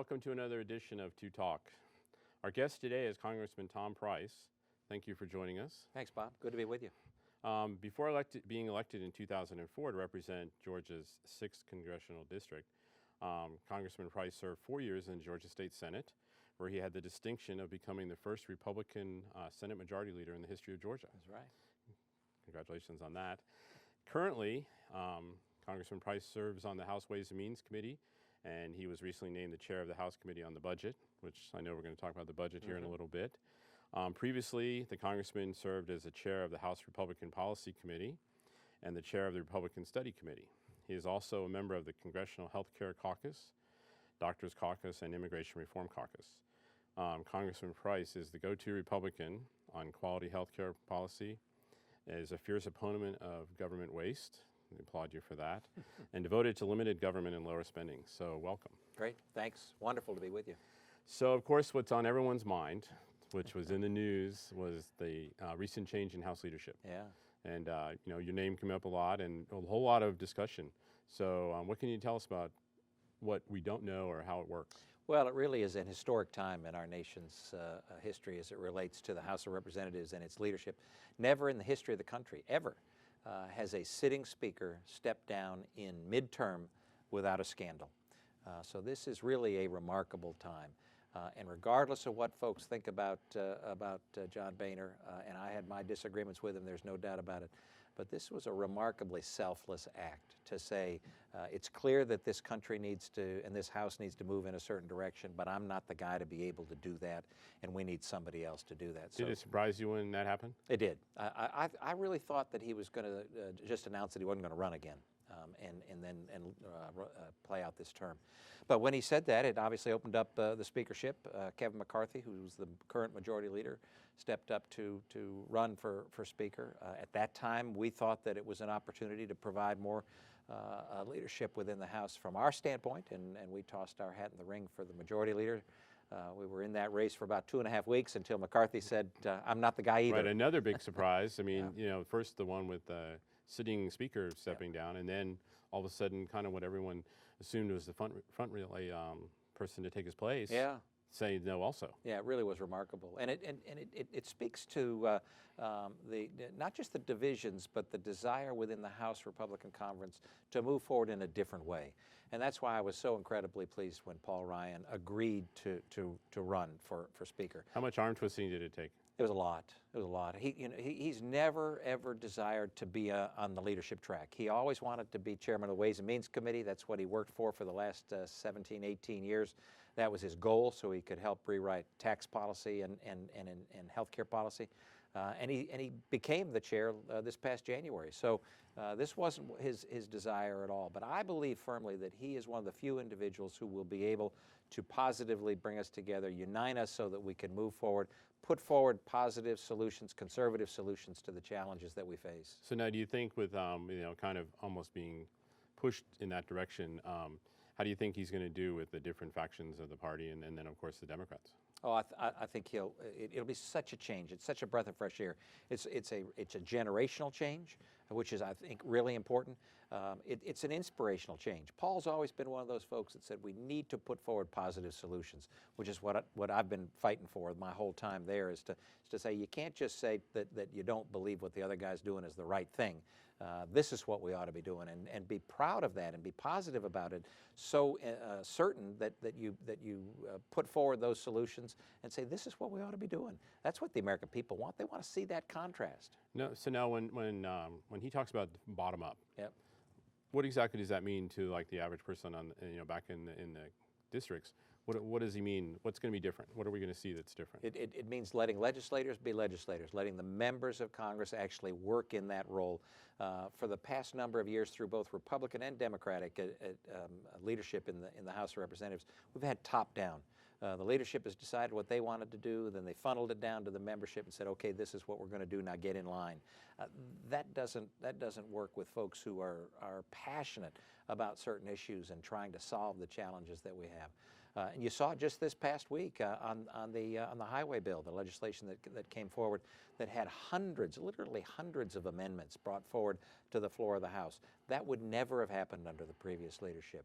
welcome to another edition of To Talk. Our guest today is Congressman Tom Price. Thank you for joining us. Thanks, Bob. Good to be with you. Before being elected in 2004 to represent Georgia's 6th Congressional District, Congressman Price served 4 years in the Georgia State Senate, where he had the distinction of becoming the first Republican Senate Majority Leader in the history of Georgia. That's right. Congratulations on that. Currently, Congressman Price serves on the House Ways and Means Committee, and he was recently named the chair of the House Committee on the Budget, which I know we're going to talk about the budget here in a little bit. Previously, the congressman served as the chair of the House Republican Policy Committee and the chair of the Republican Study Committee. He is also a member of the Congressional Health Care Caucus, Doctors Caucus, and Immigration Reform Caucus. Congressman Price is the go-to Republican on quality health care policy, is a fierce opponent of government waste. We applaud you for that, and devoted to limited government and lower spending. So welcome. Great, thanks. Wonderful to be with you. So of course, what's on everyone's mind, which was in the news, was the recent change in House leadership. Yeah. And your name came up a lot and a whole lot of discussion. So what can you tell us about what we don't know or how it works? Well, it really is an historic time in our nation's history as it relates to the House of Representatives and its leadership. Never in the history of the country, ever, has a sitting speaker stepped down in midterm without a scandal. So this is really a remarkable time. And regardless of what folks think about John Boehner, and I had my disagreements with him, there's no doubt about it, but this was a remarkably selfless act to say, it's clear that this country needs to, and this House needs to move in a certain direction, but I'm not the guy to be able to do that, and we need somebody else to do that. Did it surprise you when that happened? It did. I really thought that he was going to just announce that he wasn't going to run again. And then play out this term. But when he said that, it obviously opened up the speakership. Kevin McCarthy, who's the current majority leader, stepped up to run for speaker. At that time, we thought that it was an opportunity to provide more leadership within the House from our standpoint, and we tossed our hat in the ring for the majority leader. We were in that race for about 2.5 weeks until McCarthy said, I'm not the guy either. Right, another big surprise. I mean, Yeah. First the one with the sitting speaker stepping down, and then all of a sudden kind of what everyone assumed was the front relay person to take his place. Yeah. Say no also. Yeah, it really was remarkable. And it speaks to not just the divisions, but the desire within the House Republican Conference to move forward in a different way. And that's why I was so incredibly pleased when Paul Ryan agreed to run for Speaker. How much arm twisting did it take? It was a lot. It was a lot. He's never, ever desired to be on the leadership track. He always wanted to be chairman of the Ways and Means Committee. That's what he worked for the last 17, 18 years. That was his goal, so he could help rewrite tax policy and health care policy. And he became the chair this past January. So this wasn't his desire at all. But I believe firmly that he is one of the few individuals who will be able to positively bring us together, unite us so that we can move forward, put forward positive solutions, conservative solutions to the challenges that we face. So now do you think with, kind of almost being pushed in that direction, how do you think he's going to do with the different factions of the party and then, of course, the Democrats? Oh, I think it'll be such a change. It's such a breath of fresh air. It's a generational change, which is, I think, really important. It's an inspirational change. Paul's always been one of those folks that said we need to put forward positive solutions, which is what I've been fighting for my whole time there, is to say you can't just say that you don't believe what the other guy's doing is the right thing. This is what we ought to be doing, and be proud of that and be positive about it. So certain that you put forward those solutions and say this is what we ought to be doing. That's what the American people want. They want to see that contrast. No. So now when he talks about bottom up, Yep. what exactly does that mean to like the average person on back in the districts? What does he mean? What's going to be different? What are we going to see that's different? It means letting legislators be legislators, letting the members of Congress actually work in that role. For the past number of years, through both Republican and Democratic leadership in the House of Representatives, we've had top-down. The leadership has decided what they wanted to do, then they funneled it down to the membership and said, okay, this is what we're going to do, now get in line. That doesn't work with folks who are passionate about certain issues and trying to solve the challenges that we have. And you saw it just this past week on the highway bill, the legislation that came forward that had hundreds, literally hundreds of amendments brought forward to the floor of the House. That would never have happened under the previous leadership.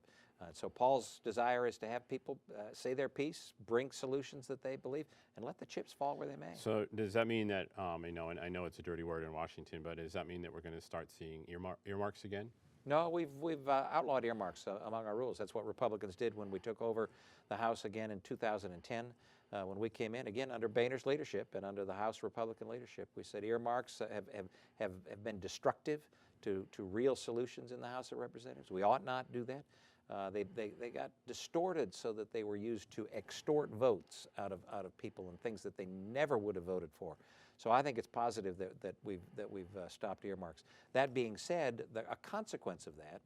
So Paul's desire is to have people say their piece, bring solutions that they believe, and let the chips fall where they may. So does that mean that, and I know it's a dirty word in Washington, but does that mean that we're going to start seeing earmarks again? No, we've outlawed earmarks among our rules. That's what Republicans did when we took over the House again in 2010. When we came in, again, under Boehner's leadership and under the House Republican leadership, we said earmarks have been destructive to real solutions in the House of Representatives. We ought not do that. They got distorted so that they were used to extort votes out of people and things that they never would have voted for. So I think it's positive that we've stopped earmarks. That being said, a consequence of that,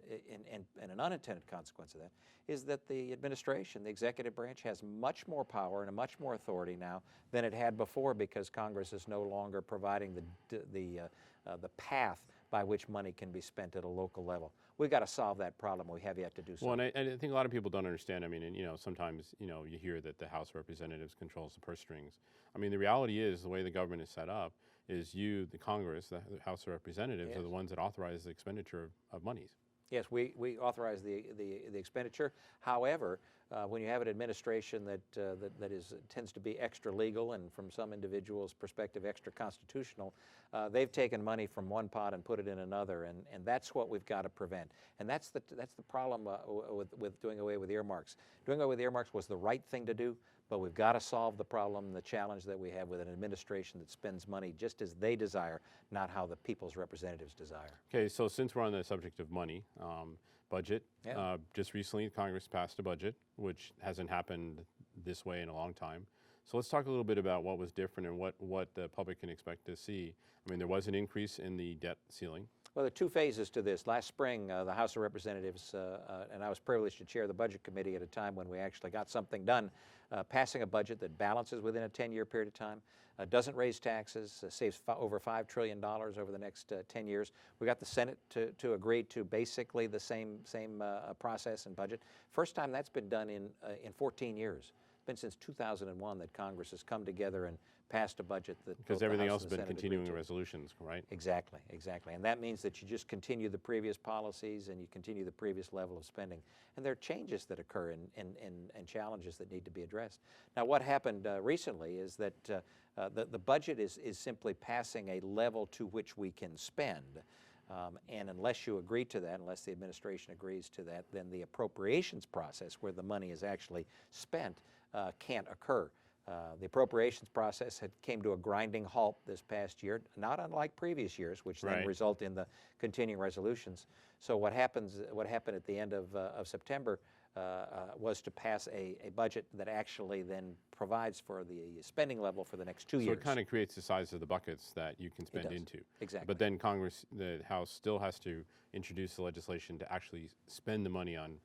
and an unintended consequence of that, is that the administration, the executive branch, has much more power and much more authority now than it had before, because Congress is no longer providing the path by which money can be spent at a local level. We've got to solve that problem. We have yet to do so. Well, and I think a lot of people don't understand. I mean, and, sometimes, you hear that the House of Representatives controls the purse strings. I mean, the reality is the way the government is set up is you, the Congress, the House of Representatives, Yes. are the ones that authorize the expenditure of monies. Yes, we authorize the expenditure. However, when you have an administration that tends to be extra legal and, from some individuals' perspective, extra constitutional, they've taken money from one pot and put it in another, and that's what we've got to prevent. And that's the problem with doing away with earmarks. Doing away with earmarks was the right thing to do, but we've got to solve the problem, the challenge that we have with an administration that spends money just as they desire, not how the people's representatives desire. Okay, so since we're on the subject of money, budget, Yeah. just recently Congress passed a budget, which hasn't happened this way in a long time. So let's talk a little bit about what was different and what the public can expect to see. I mean, there was an increase in the debt ceiling. Well, there are two phases to this. Last spring, the House of Representatives, and I was privileged to chair the Budget Committee at a time when we actually got something done, passing a budget that balances within a 10-year period of time, doesn't raise taxes, saves over $5 trillion over the next 10 years. We got the Senate to agree to basically the same process and budget. First time that's been done in 14 years. It's been since 2001 that Congress has come together and passed a budget that Because everything else has been continuing resolutions, right? Exactly. And that means that you just continue the previous policies and you continue the previous level of spending. And there are changes that occur and challenges that need to be addressed. Now, what happened recently is that the budget is simply passing a level to which we can spend. And unless you agree to that, unless the administration agrees to that, then the appropriations process, where the money is actually spent, can't occur. The appropriations process came to a grinding halt this past year, not unlike previous years, which then result in the continuing resolutions. So what happened at the end of September was to pass a budget that actually then provides for the spending level for the next 2 years. So it kind of creates the size of the buckets that you can spend into. Exactly. But then Congress, the House, still has to introduce the legislation to actually spend the money on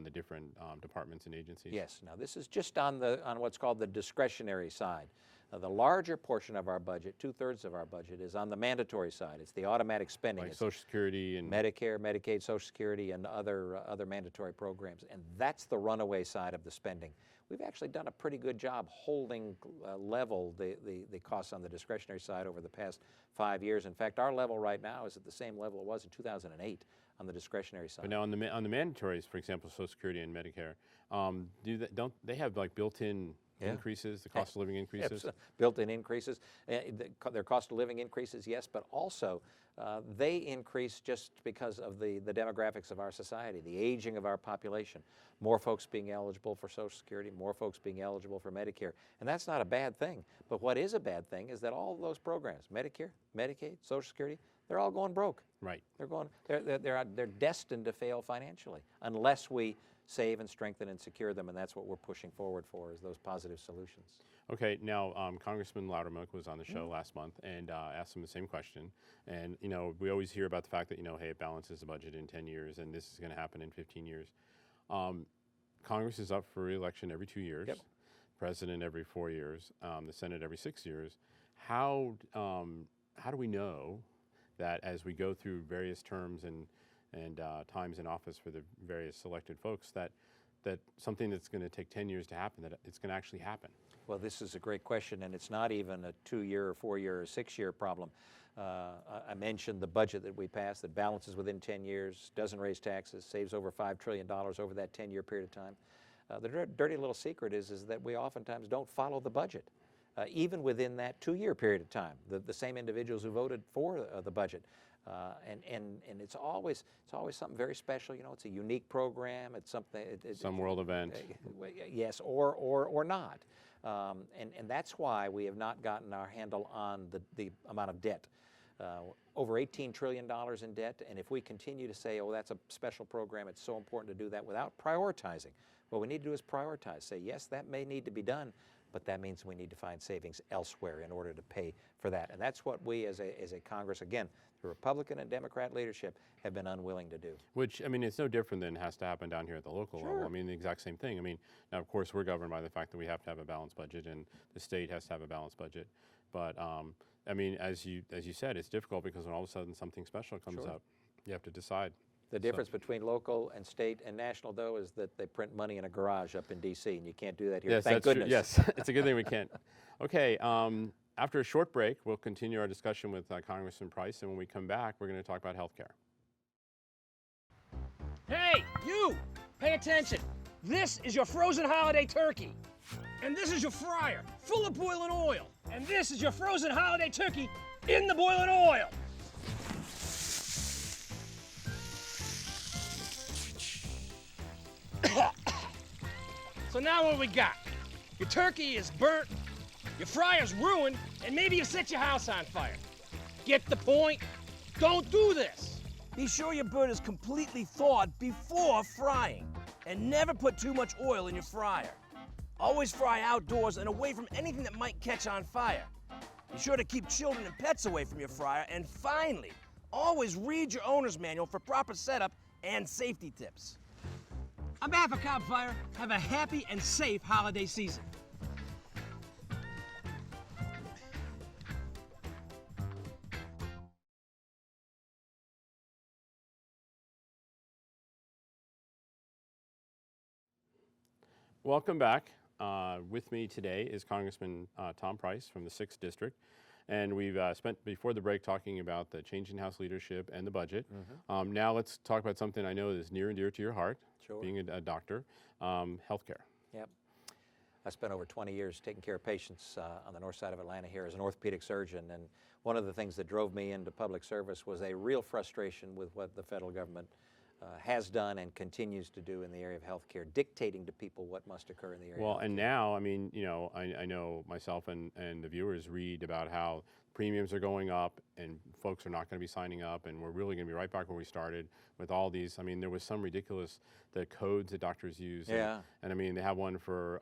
the different departments and agencies. Yes. Now, this is just on what's called the discretionary side. The larger portion of our budget, 2/3 of our budget, is on the mandatory side. It's the automatic spending. Like it's Social Security and Medicare, Medicaid, Social Security, and other mandatory programs. And that's the runaway side of the spending. We've actually done a pretty good job holding level the costs on the discretionary side over the past 5 years. In fact, our level right now is at the same level it was in 2008 on the discretionary side. But now on the mandatories, for example, Social Security and Medicare, don't they have like built-in increases, the cost of living increases? Built-in increases. Their cost of living increases, yes, but also they increase just because of the demographics of our society, the aging of our population. More folks being eligible for Social Security, more folks being eligible for Medicare. And that's not a bad thing. But what is a bad thing is that all of those programs, Medicare, Medicaid, Social Security, they're all going broke. Right. They're destined to fail financially unless we save and strengthen and secure them, and that's what we're pushing forward for, is those positive solutions. Okay, now Congressman Loudermilk was on the show last month and asked him the same question. And we always hear about the fact that hey, it balances the budget in 10 years, and this is going to happen in 15 years. Congress is up for re-election every 2 years. Yep. President every 4 years. The Senate every 6 years. How do we know that as we go through various terms and times in office for the various elected folks, that that something that's going to take 10 years to happen, that it's going to actually happen? Well, this is a great question, and it's not even a 2-year or 4-year or 6-year problem. I mentioned the budget that we passed that balances within 10 years, doesn't raise taxes, saves over $5 trillion over that 10-year period of time. The dirty little secret is that we oftentimes don't follow the budget, even within that 2-year period of time. The same individuals who voted for the budget. And it's always something very special. You know, it's a unique program. It's something. Some world event. Yes, or not. And that's why we have not gotten our handle on the amount of debt. Over $18 trillion in debt, and if we continue to say, oh, that's a special program, it's so important to do that without prioritizing, what we need to do is prioritize. Say, yes, that may need to be done, but that means we need to find savings elsewhere in order to pay for that. And that's what we as a Congress, again, the Republican and Democrat leadership, have been unwilling to do. Which, I mean, it's no different than has to happen down here at the local Sure. level. I mean, the exact same thing. I mean, now, of course, we're governed by the fact that we have to have a balanced budget, and the state has to have a balanced budget. But, I mean, as you said, it's difficult because when all of a sudden something special comes Sure. up, you have to decide. The difference between local and state and national, though, is that they print money in a garage up in D.C., and you can't do that here. Yes, Thank that's goodness. true. Yes, it's a good thing we can't. Okay, after a short break, we'll continue our discussion with Congressman Price, and when we come back, we're going to talk about health care. Hey, you! Pay attention. This is your frozen holiday turkey. And this is your fryer, full of boiling oil. And this is your frozen holiday turkey in the boiling oil. So now what we got? Your turkey is burnt, your fryer's ruined, and maybe you set your house on fire. Get the point? Don't do this. Be sure your bird is completely thawed before frying, and never put too much oil in your fryer. Always fry outdoors and away from anything that might catch on fire. Be sure to keep children and pets away from your fryer, and finally, always read your owner's manual for proper setup and safety tips. On behalf of Cobb Fire, have a happy and safe holiday season. Welcome back. With me today is Congressman Tom Price from the 6th District. And we've spent before the break talking about the changing House leadership and the budget. Mm-hmm. Now let's talk about something I know is near and dear to your heart, Sure. being a doctor, healthcare. Yep. I spent over 20 years taking care of patients on the north side of Atlanta here as an orthopedic surgeon, and one of the things that drove me into public service was a real frustration with what the federal government has done and continues to do in the area of healthcare, dictating to people what must occur in the area. Well, and now, I mean, you know, I know myself and the viewers read about how premiums are going up and folks are not going to be signing up, and we're really going to be right back where we started with all these. I mean, there was some ridiculous, the codes that doctors use. Yeah. And I mean, they have one for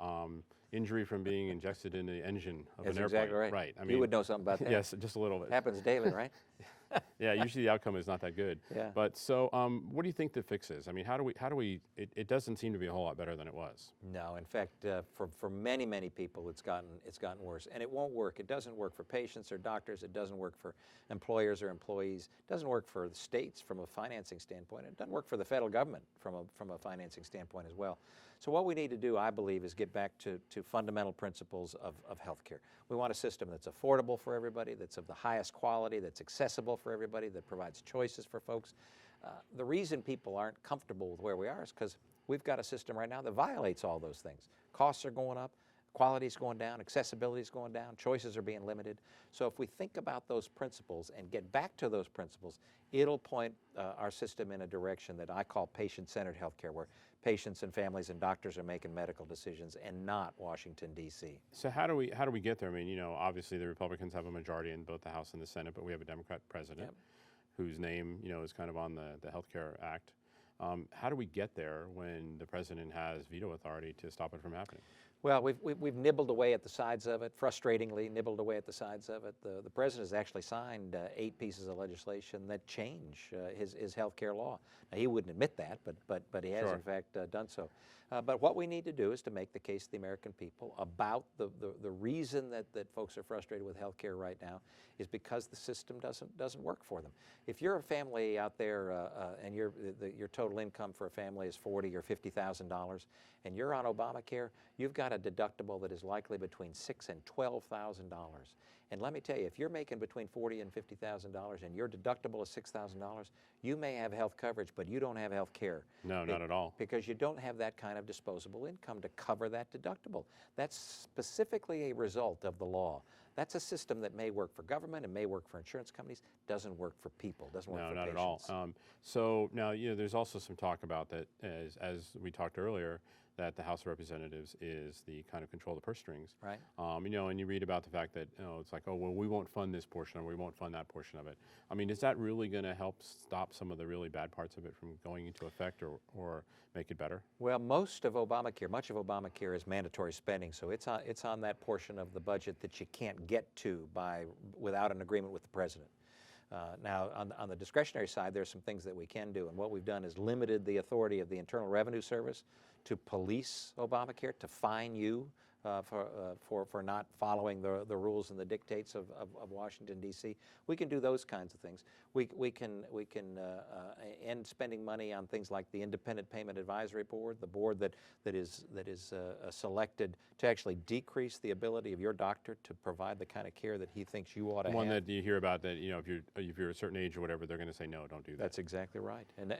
injury from being injected in the engine of That's an airplane. exactly right. Right. I mean, you would know something about that. Yes, just a little bit. Happens daily, right? Yeah, usually the outcome is not that good. Yeah. But so, what do you think the fix is? I mean, how do we? It doesn't seem to be a whole lot better than it was. No, in fact, for many people, it's gotten worse, and it won't work. It doesn't work for patients or doctors. It doesn't work for employers or employees. It doesn't work for the states from a financing standpoint. It doesn't work for the federal government from a financing standpoint as well. So what we need to do, I believe, is get back to fundamental principles of healthcare. We want a system that's affordable for everybody, that's of the highest quality, that's accessible for everybody, that provides choices for folks. The reason people aren't comfortable with where we are is because we've got a system right now that violates all those things. Costs are going up, quality is going down, accessibility is going down, choices are being limited. So if we think about those principles and get back to those principles, it'll point our system in a direction that I call patient-centered healthcare, where patients and families and doctors are making medical decisions and not Washington, D.C. So how do we get there? I mean, you know, obviously the Republicans have a majority in both the House and the Senate, but we have a Democrat president whose name, you know, is kind of on the Health Care Act. How do we get there when the president has veto authority to stop it from happening? Well, we've nibbled away at the sides of it, frustratingly nibbled away at the sides of it. The president has actually signed 8 pieces of legislation that change his health care law. Now, he wouldn't admit that, but he has, Sure. in fact, done so. But what we need to do is to make the case to the American people about the reason that folks are frustrated with health care right now is because the system doesn't work for them. If you're a family out there and your total income for a family is $40,000 or $50,000 and you're on Obamacare, you've got a deductible that is likely between $6,000 and $12,000. And let me tell you, if you're making between $40,000 and $50,000 and your deductible is $6,000, you may have health coverage, but you don't have health care. No, not at all. Because you don't have that kind of disposable income to cover that deductible. That's specifically a result of the law. That's a system that may work for government and may work for insurance companies, doesn't work for people, doesn't work for No, not patients. at all. So now, there's also some talk about that, as we talked earlier, that the House of Representatives is the kind of control the purse strings. Right. And you read about the fact that, it's like, oh, well, we won't fund this portion or we won't fund that portion of it. I mean, is that really going to help stop some of the really bad parts of it from going into effect or make it better? Well, much of Obamacare is mandatory spending, so it's on that portion of the budget that you can't get to without an agreement with the president. Now, on the discretionary side, there's some things that we can do, and what we've done is limited the authority of the Internal Revenue Service to police Obamacare, to fine you for not following the rules and the dictates of Washington, D.C. We can do those kinds of things. We can end spending money on things like the Independent Payment Advisory Board, the board that is selected to actually decrease the ability of your doctor to provide the kind of care that he thinks you ought to have. One that you hear about that, if you're a certain age or whatever, they're going to say, no, don't do that. That's exactly right. And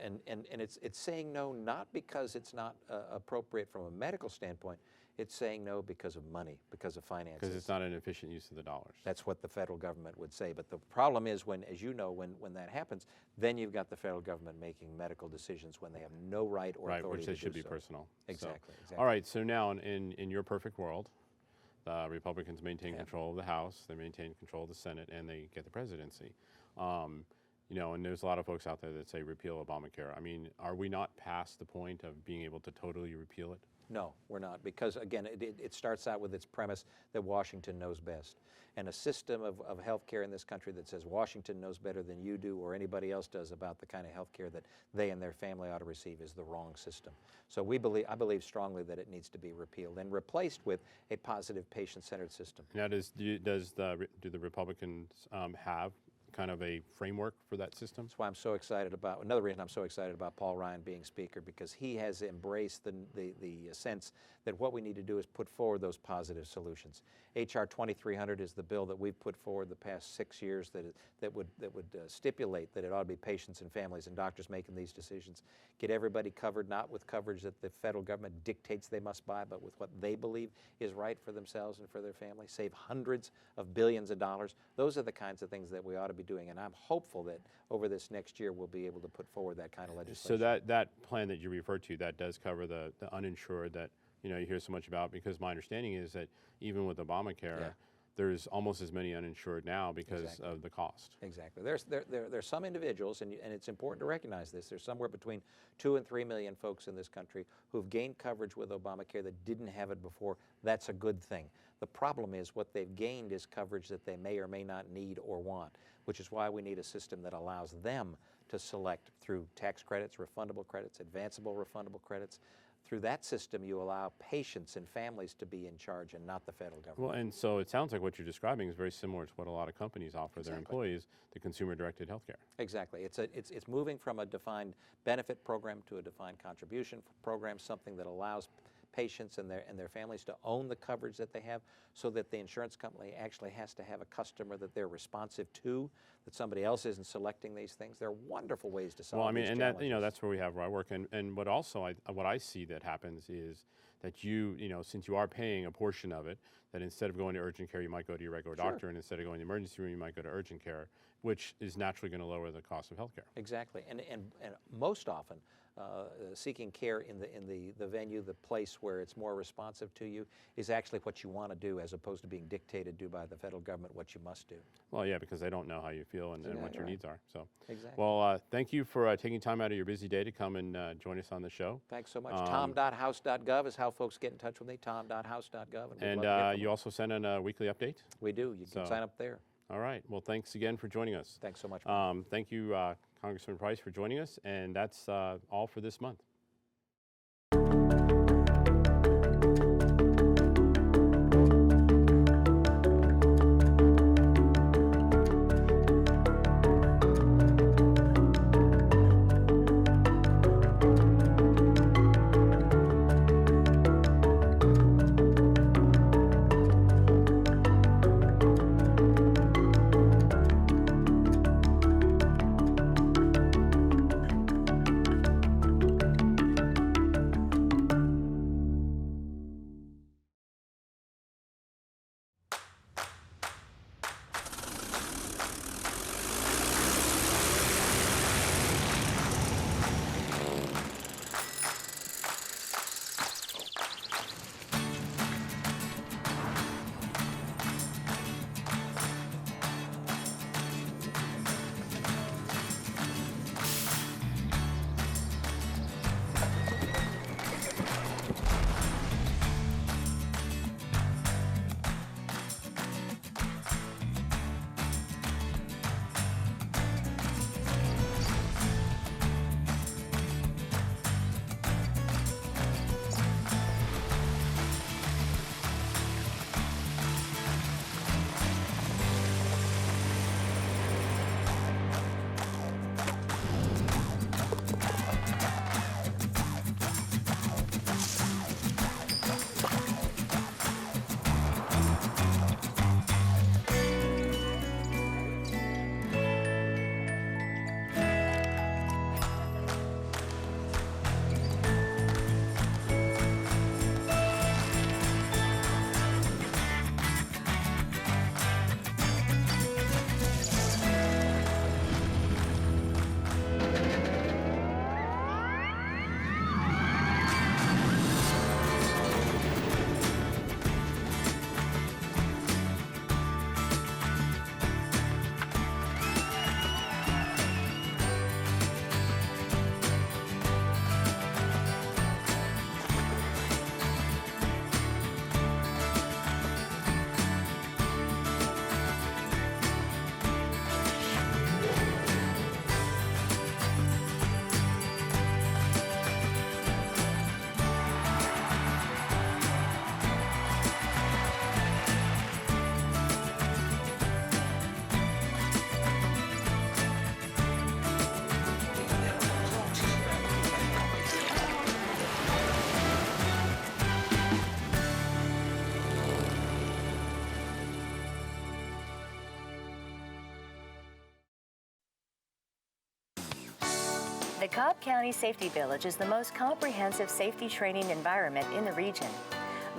it's saying no not because it's not appropriate from a medical standpoint. It's saying no because of money, because of finances. Because it's not an efficient use of the dollars. That's what the federal government would say. But the problem is when that happens, then you've got the federal government making medical decisions when they have no right or authority which they to should do be so. personal. Exactly. All right, so now in your perfect world, the Republicans maintain control of the House, they maintain control of the Senate, and they get the presidency. And there's a lot of folks out there that say repeal Obamacare. I mean, are we not past the point of being able to totally repeal it? No, we're not, because again, it starts out with its premise that Washington knows best. And a system of health care in this country that says Washington knows better than you do or anybody else does about the kind of health care that they and their family ought to receive is the wrong system. So I believe strongly that it needs to be repealed and replaced with a positive patient-centered system. Now, do the Republicans have kind of a framework for that system? That's why I'm so excited about, another reason I'm so excited about Paul Ryan being Speaker, because he has embraced the sense that what we need to do is put forward those positive solutions. H.R. 2300 is the bill that we've put forward the past 6 years that would stipulate that it ought to be patients and families and doctors making these decisions. Get everybody covered, not with coverage that the federal government dictates they must buy, but with what they believe is right for themselves and for their family. Save hundreds of billions of dollars. Those are the kinds of things that we ought to be doing, and I'm hopeful that over this next year we'll be able to put forward that kind of legislation. So that plan that you referred to, that does cover the uninsured that you hear so much about, because my understanding is that even with Obamacare, there's almost as many uninsured now because of the cost. Exactly. There's some individuals, and it's important to recognize this, there's somewhere between 2 and 3 million folks in this country who've gained coverage with Obamacare that didn't have it before. That's a good thing. The problem is what they've gained is coverage that they may or may not need or want, which is why we need a system that allows them to select through tax credits, refundable credits, advanceable refundable credits. Through that system, you allow patients and families to be in charge and not the federal government. Well, and so it sounds like what you're describing is very similar to what a lot of companies offer their employees, the consumer-directed health care. Exactly. It's moving from a defined benefit program to a defined contribution program, something that allows patients and their families to own the coverage that they have, so that the insurance company actually has to have a customer that they're responsive to, that somebody else isn't selecting these things. There are wonderful ways to solve these challenges. And that's where I work. And what also what I see that happens is that since you are paying a portion of it, that instead of going to urgent care, you might go to your regular doctor, and instead of going to the emergency room, you might go to urgent care, which is naturally going to lower the cost of health care. Exactly. And most often, seeking care in the venue, the place where it's more responsive to you, is actually what you want to do, as opposed to being dictated to by the federal government what you must do. Well, yeah, because they don't know how you feel and what your needs are. So, exactly. Well, thank you for taking time out of your busy day to come and join us on the show. Thanks so much. Tom.house.gov is how folks get in touch with me. Tom.house.gov. And you also send in a weekly update? We do. You can sign up there. All right. Well, thanks again for joining us. Thanks so much. Thank you, Congressman Price, for joining us. And that's all for this month. The Cobb County Safety Village is the most comprehensive safety training environment in the region.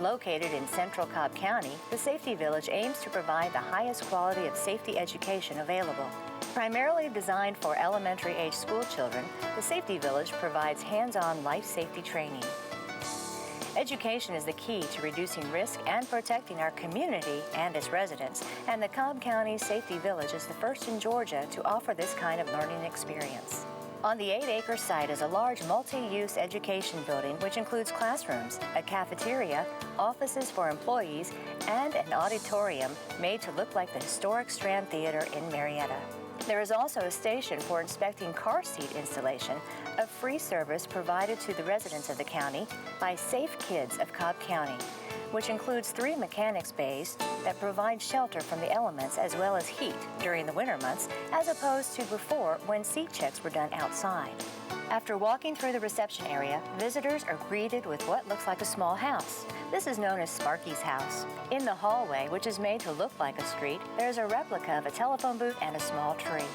Located in central Cobb County, the Safety Village aims to provide the highest quality of safety education available. Primarily designed for elementary-age school children, the Safety Village provides hands-on life safety training. Education is the key to reducing risk and protecting our community and its residents, and the Cobb County Safety Village is the first in Georgia to offer this kind of learning experience. On the 8-acre site is a large multi-use education building which includes classrooms, a cafeteria, offices for employees, and an auditorium made to look like the historic Strand Theater in Marietta. There is also a station for inspecting car seat installation, a free service provided to the residents of the county by Safe Kids of Cobb County, which includes 3 mechanics bays that provide shelter from the elements as well as heat during the winter months, as opposed to before when seat checks were done outside. After walking through the reception area, visitors are greeted with what looks like a small house. This is known as Sparky's house. In the hallway, which is made to look like a street, there's a replica of a telephone booth and a small tree.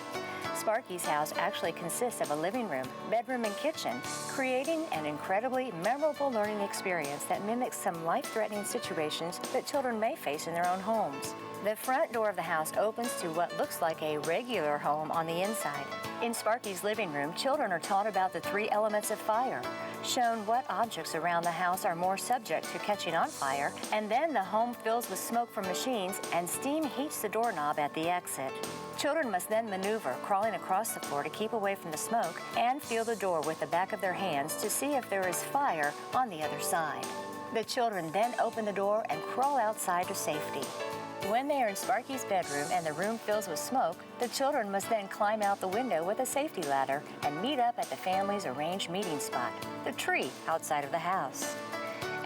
Sparky's house actually consists of a living room, bedroom, and kitchen, creating an incredibly memorable learning experience that mimics some life-threatening situations that children may face in their own homes. The front door of the house opens to what looks like a regular home on the inside. In Sparky's living room, children are taught about the 3 elements of fire, shown what objects around the house are more subject to catching on fire, and then the home fills with smoke from machines and steam heats the doorknob at the exit. Children must then maneuver, crawling across the floor to keep away from the smoke, and feel the door with the back of their hands to see if there is fire on the other side. The children then open the door and crawl outside to safety. When they are in Sparky's bedroom and the room fills with smoke, the children must then climb out the window with a safety ladder and meet up at the family's arranged meeting spot, the tree outside of the house.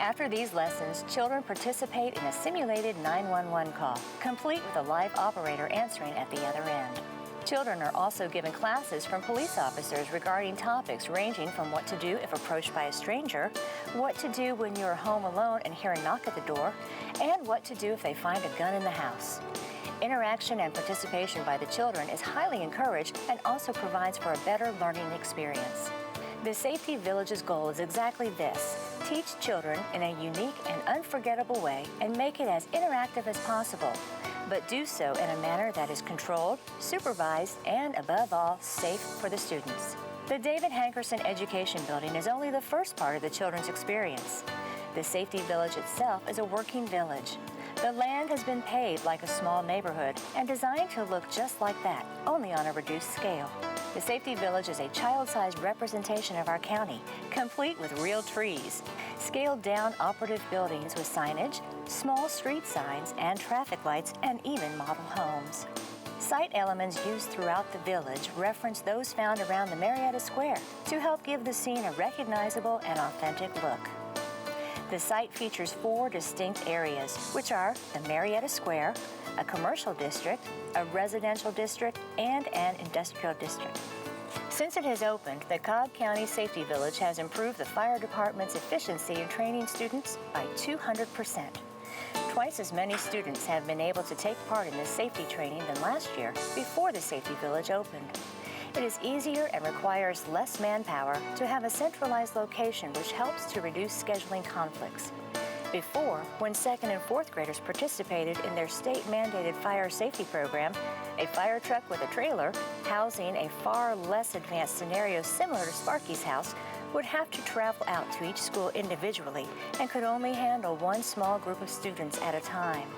After these lessons, children participate in a simulated 911 call, complete with a live operator answering at the other end. Children are also given classes from police officers regarding topics ranging from what to do if approached by a stranger, what to do when you're home alone and hear a knock at the door, and what to do if they find a gun in the house. Interaction and participation by the children is highly encouraged and also provides for a better learning experience. The Safety Village's goal is exactly this: teach children in a unique and unforgettable way and make it as interactive as possible, but do so in a manner that is controlled, supervised, and above all, safe for the students. The David Hankerson Education Building is only the first part of the children's experience. The Safety Village itself is a working village. The land has been paved like a small neighborhood and designed to look just like that, only on a reduced scale. The Safety Village is a child-sized representation of our county, complete with real trees, scaled-down operative buildings with signage, small street signs and traffic lights, and even model homes. Site elements used throughout the village reference those found around the Marietta Square to help give the scene a recognizable and authentic look. The site features 4 distinct areas, which are the Marietta Square, a commercial district, a residential district, and an industrial district. Since it has opened, the Cobb County Safety Village has improved the fire department's efficiency in training students by 200%. Twice as many students have been able to take part in this safety training than last year before the Safety Village opened. It is easier and requires less manpower to have a centralized location, which helps to reduce scheduling conflicts. Before, when 2nd and 4th graders participated in their state-mandated fire safety program, a fire truck with a trailer housing a far less advanced scenario similar to Sparky's house would have to travel out to each school individually and could only handle one small group of students at a time.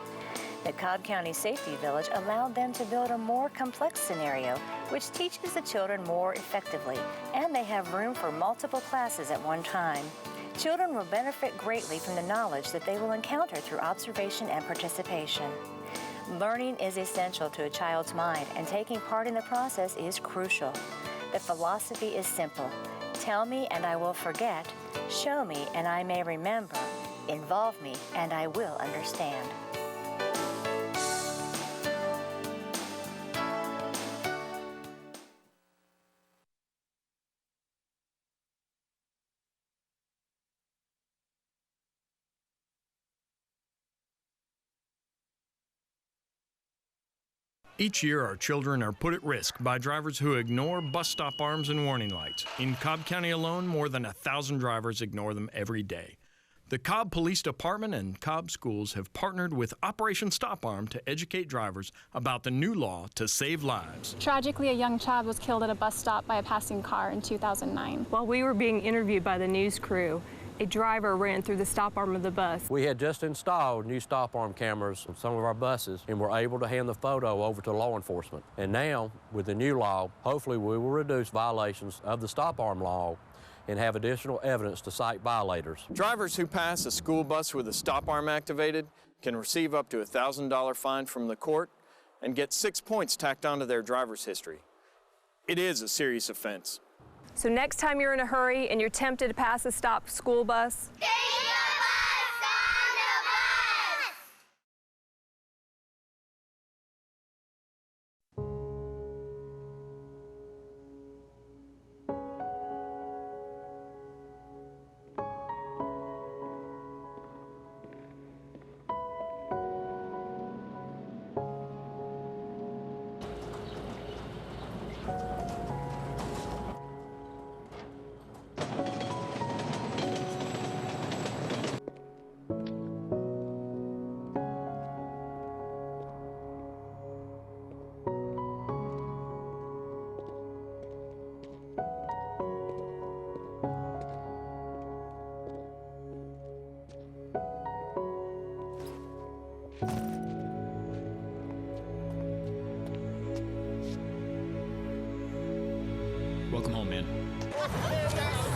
The Cobb County Safety Village allowed them to build a more complex scenario, which teaches the children more effectively, and they have room for multiple classes at one time. Children will benefit greatly from the knowledge that they will encounter through observation and participation. Learning is essential to a child's mind, and taking part in the process is crucial. The philosophy is simple: tell me and I will forget, show me and I may remember, involve me and I will understand. Each year, our children are put at risk by drivers who ignore bus stop arms and warning lights. In Cobb County alone, more than 1,000 drivers ignore them every day. The Cobb Police Department and Cobb Schools have partnered with Operation Stop Arm to educate drivers about the new law to save lives. Tragically, a young child was killed at a bus stop by a passing car in 2009. While we were being interviewed by the news crew, a driver ran through the stop arm of the bus. We had just installed new stop arm cameras on some of our buses and were able to hand the photo over to law enforcement. And now, with the new law, hopefully we will reduce violations of the stop arm law and have additional evidence to cite violators. Drivers who pass a school bus with a stop arm activated can receive up to a $1,000 fine from the court and get 6 points tacked onto their driver's history. It is a serious offense. So next time you're in a hurry and you're tempted to pass a stopped school bus, take the bus on the bus. Let's get